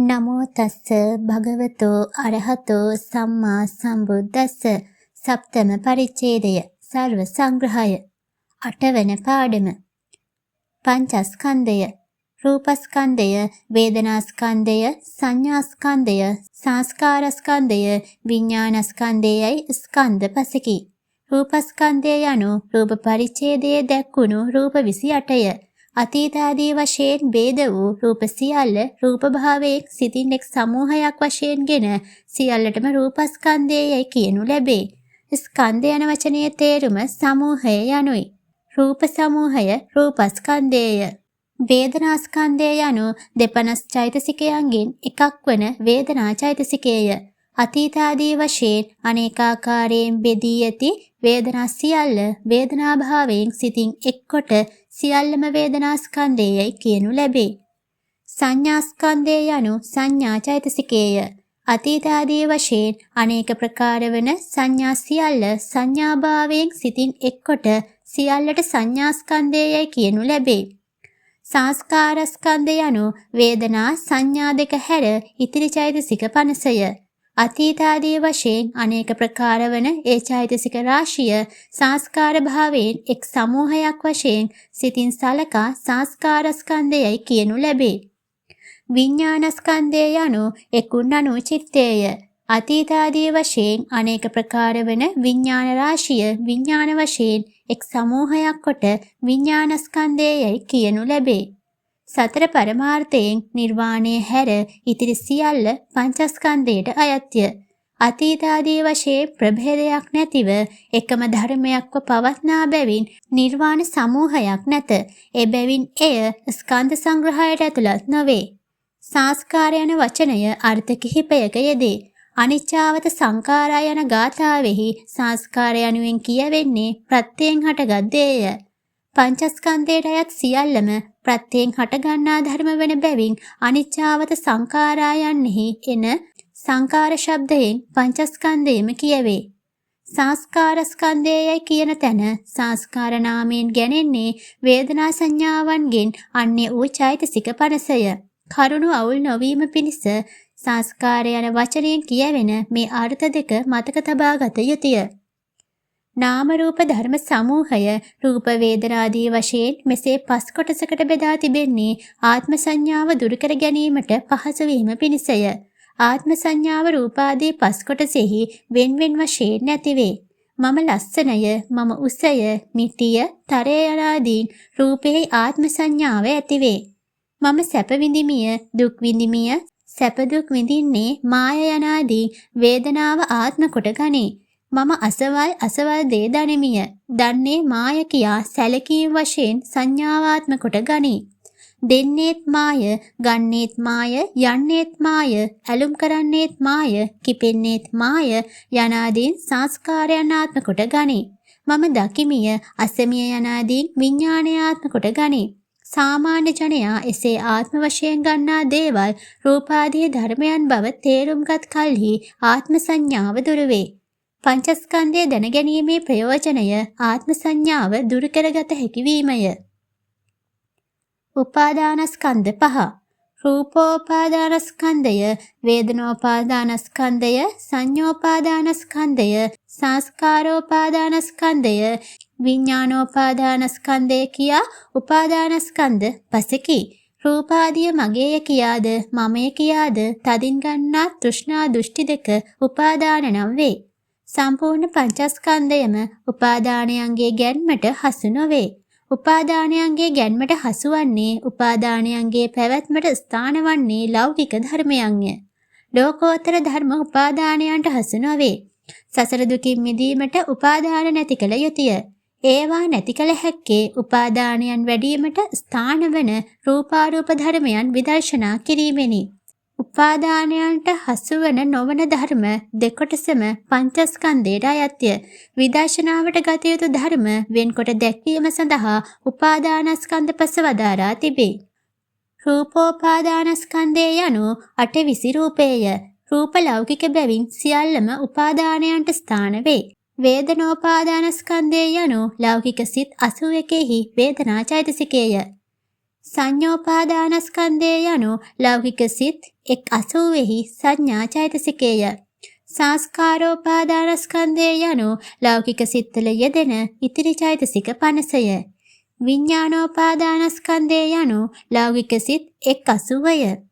නමෝ තස්ස භගවතෝ අරහතෝ සම්මා සම්බුද්දස්ස. සප්තම පරිච්ඡේදය සර්ව සංග්‍රහය. අටවන පාඩම. පංචස්කන්ධය, රූපස්කන්ධය, වේදනාස්කන්ධය, සංඥාස්කන්ධය, සංස්කාරස්කන්ධය, විඥානස්කන්ධයයි ස්කන්ධ පසකි. රූපස්කන්ධය යනු රූප පරිච්ඡේදයේ දැක්වුණු රූප 28ය. අතීතාදී වශයෙන් ભેද වූ රූප සියල්ල රූප භාවයෙන් සිතින් එක් සමූහයක් වශයෙන් ගෙන සියල්ලටම රූපස්කන්ධයයි කියනු ලැබේ. ස්කන්ධ යන වචනයේ තේරුම සමූහය යනුයි. රූප සමූහය රූපස්කන්ධයය. වේදනාස්කන්ධය යනු දෙපනස් චෛතසිකයන්ගෙන් එකක් වන වේදනා චෛතසිකයය. අතීතාදී වශයෙන් අනේකාකාරයෙන් බෙදී ඇති වේදනා සියල්ල වේදනා භාවයෙන් සිතින් එක්කොට සියල්ලම වේදනාස්කන්ධයයි කියනු ලැබේ. සංඥාස්කන්ධය යනු සංඥා චෛතසිකයය. අතීතාදී වශයෙන් අනේක ප්‍රකාර වන සංඥා සියල්ල සංඥා භාවයෙන් සිතින් එක්කොට සියල්ලට සංඥාස්කන්ධයයි කියනු ලැබේ. සංස්කාරස්කන්ධය යනු වේදනා සංඥා දෙක හැර ඉතිරි චෛතසික 50ය. අතීතාදී වශයෙන් අනේක ප්‍රකාර වන ඒ චෛතසික රාශිය සංස්කාර භාවයෙන් එක් සමූහයක් වශයෙන් සිතින් සලකා සංස්කාරස්කන්ධයයි කියනු ලැබේ. විඥානස්කන්ධය යනු එකුණනු චිත්තයය. අතීතාදී වශයෙන් අනේක ප්‍රකාර වන විඥාන රාශිය විඥාන වශයෙන් එක් සමූහයක් කොට විඥානස්කන්ධයයි කියනු ලැබේ. සතර පරමාර්ථයෙන් නිර්වාණය හැර ඉතිරි සියල්ල පංචස්කන්ධයට අයත්ය. අතීතාදී වශයෙන් ප්‍රභේදයක් නැතිව එකම ධර්මයක්ව පවත්නා බැවින් නිර්වාණ සමූහයක් නැත. එබැවින් එය ස්කන්ධ සංග්‍රහයට ඇතුළත් නොවේ. සංස්කාර යන වචනය අර්ථ කිහිපයක යෙදේ. අනිච්චාවත සංඛාරා යන ගාථාවෙහි සංස්කාර යනුවෙන් කියවෙන්නේ ප්‍රත්‍යයෙන් හටගත් දේය. පංචස්කන්ධයට අයත් සියල්ලම ප්‍රත්‍යයෙන් හටගන්නා ධර්ම වන බැවින් අනිච්චාවත සංඛාරා යන්නෙහි එන සංඛාර ශබ්දයෙන් පංචස්කන්ධයම කියවේ. සංස්කාරස්කන්ධයයි කියන තැන සංස්කාර නාමයෙන් ගැනෙන්නේ වේදනා සංඥාවන්ගෙන් අන්‍ය වූ චෛතසික 50ය. කරුණු අවුල් නොවීම පිණිස සංස්කාර යන වචනයෙන් කියවෙන මේ අර්ථ දෙක මතක තබා ගත යුතුය. නාම රූප ධර්ම සමූහය රූප වේදනාදී වශයෙන් මෙසේ 5 කොටසකට බෙදා තිබෙන්නේ ආත්ම සංඥාව දුරු කර ගැනීමට පහසු වීම පිණිසය. ආත්ම සංඥාව රූපාදී 5 කොටසෙහි වෙන්වෙන් වශයෙන් නැතිවේ. මම ලස්සනය, මම උසය, මිටිය, තරය යනාදීන් රූපෙහි ආත්ම සංඥාව ඇතිවේ. මම සැප විඳිමිය, දුක් විඳිමිය, සැප දුක් විඳින්නේ මාය යනාදී වේදනාව ආත්ම කොට ගනී. මම අසවල් දේ දනිමිය. දන්නේ මාය කියා සැලකීම් වශයෙන් සංඥාවාත්ම කොට ගනී. දෙන්නේත් මාය, ගන්නේත් මාය, යන්නේත් මාය, ඇලුම් කරන්නේත් මාය, කිපෙන්නේත් මාය යනාදීන් සංස්කාරයන් ආත්ම කොට ගනී. මම දකිමිය, අසමිය යනාදීන් විඥානයාත්ම කොට ගනී. සාමාන්‍ය ජනයා එසේ ආත්ම වශයෙන් ගන්නා දේවල් රූපාදී ධර්මයන් බව තේරුම්ගත් කල්හි ආත්ම සංඥාව දුරු වේ. පංචස්කන්ධය දැනගැනීමේ ප්‍රයෝජනය ආත්ම සංඥාව දුරු කරගත හැකි වීමය. උපාදානස්කන්ධ 5. රූපෝපාදානස්කන්ධය, වේදනෝපාදානස්කන්ධය, සංඥෝපාදානස්කන්ධය, සංස්කාරෝපාදානස්කන්ධය, විඥානෝපාදානස්කන්ධය කියා උපාදානස්කන්ධ පසකි. රූපාදිය මගේය කියාද මමය කියාද තදින් ගන්නා තෘෂ්ණා දෘෂ්ටි දෙක උපාදාන නම් වේ. සම්පූර්ණ පංචස්කන්ධයම උපාදානයන්ගේ ගැන්මට හසු නොවේ. උපාදානයන්ගේ ගැන්මට හසුවන්නේ උපාදානයන්ගේ පැවැත්මට ස්ථාන වන්නේ ලෞකික ධර්මයන්ය. ලෝකෝත්තර ධර්ම උපාදානයන්ට හසු නොවේ. සසර දුකින් මිදීමට උපාදාන නැති කළ යුතුය. ඒවා නැති කළ හැක්කේ උපාදානයන් වැඩිවීමට ස්ථාන වන රූපාරූප ධර්මයන් විදර්ශනා කිරීමෙනි. උපාදානයන්ට හසුවන නොවන ධර්ම දෙකොටසම පංචස්කන්ධයට අයත්ය. විදර්ශනාවට ගත යුතු ධර්ම වෙන්කොට දැක්වීම සඳහා උපාදානස්කන්ධ පස වදාරා තිබේ. රූපෝපාදානස්කන්ධය යනු අටවිසි රූපේය. රූප ලෞකික බැවින් සියල්ලම උපාදානයන්ට ස්ථාන වේ. වේදනෝපාදානස්කන්ධය යනු ලෞකික සිත් 81හි වේදනා චෛතසිකයය. සංඥෝපාදානස්කන්ධය යනු ලෞකික සිත් 180 සංඥා චෛතසිකය. සංස්කාරෝපාදානස්කන්ධය යනු ලෞකික සිත්වල යෙදෙන ඉතිරි චෛතසික 50ය. විඥානෝපාදානස්කන්ධය යනු ලෞකික සිත් 180ය.